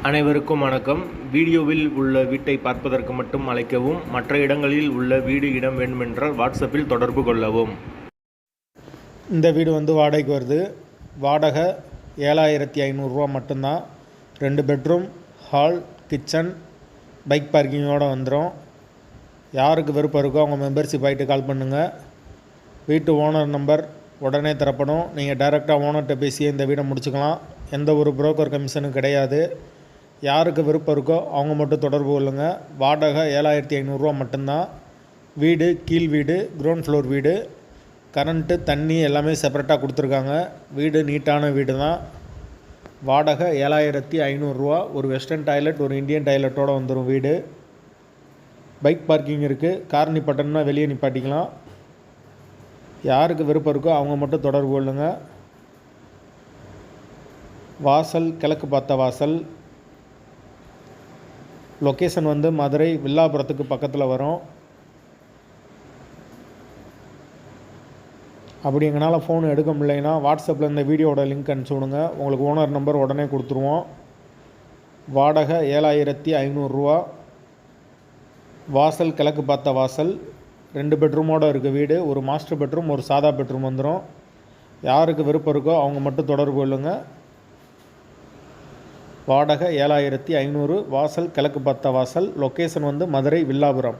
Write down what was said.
அனைவருக்கும் வணக்கம். வீடியோவில் உள்ள வீட்டை பார்ப்பதற்கு மட்டும் அழைக்கவும். மற்ற இடங்களில் உள்ள வீடு இடம் வேண்டுமென்றால் வாட்ஸ்அப்பில் தொடர்பு கொள்ளவும். இந்த வீடு வாடகைக்கு வருது. வாடகை 7500 மட்டும்தான். 2 பெட்ரூம், ஹால், கிச்சன், பைக் பார்க்கிங்கோடு வந்துடும். யாருக்கு விருப்பம் இருக்கோ அவங்க மெம்பர்ஷிப் ஆகிட்டு கால் பண்ணுங்கள். வீட்டு ஓனர் நம்பர் உடனே தரப்படும். நீங்கள் டைரெக்டாக ஓனர்கிட்ட பேசியே இந்த வீடை முடிச்சுக்கலாம். எந்த ஒரு புரோக்கர் கமிஷனும் கிடையாது. யாருக்கு விருப்பம் இருக்கோ அவங்க மட்டும் தொடர்பு கொள்ளுங்கள். வாடகை 7500 மட்டும்தான். வீடு கீழ் வீடு, கிரவுண்ட் ஃப்ளோர் வீடு. கரண்ட்டு, தண்ணி எல்லாமே செப்பரேட்டாக கொடுத்துருக்காங்க. வீடு நீட்டான வீடு தான். வாடகை 7500. ஒரு வெஸ்டர்ன் டாய்லெட், ஒரு இந்தியன் டாய்லெட்டோடு வந்துடும் வீடு. பைக் பார்க்கிங் இருக்குது. கார் நிப்பாட்டணும்னா வெளியே நிப்பாட்டிக்கலாம். யாருக்கு விருப்பம் இருக்கோ அவங்க மட்டும் தொடர்பு கொள்ளுங்கள். வாசல் கிழக்கு பார்த்த வாசல். லொக்கேஷன் மதுரை வில்லாபுரத்துக்கு பக்கத்தில் வரும். அப்படி எங்களால் ஃபோன் எடுக்க முடியலைன்னா வாட்ஸ்அப்பில் இந்த வீடியோட லிங்க் அனுப்பிச்சி விடுங்க. உங்களுக்கு ஓனர் நம்பர் உடனே கொடுத்துருவோம். வாடகை 7500. வாசல் கிழக்கு பார்த்த வாசல். 2 பெட்ரூமோடு இருக்குது வீடு. ஒரு மாஸ்டர் பெட்ரூம், ஒரு சாதா பெட்ரூம் வந்துடும். யாருக்கு விருப்பம் இருக்கோ அவங்க மட்டும் தொடர்பு கொள்ளுங்கள். வாடகை 7500. வாசல் கிழக்கு பார்த்த வாசல். லொக்கேஷன் மதுரை வில்லாபுரம்.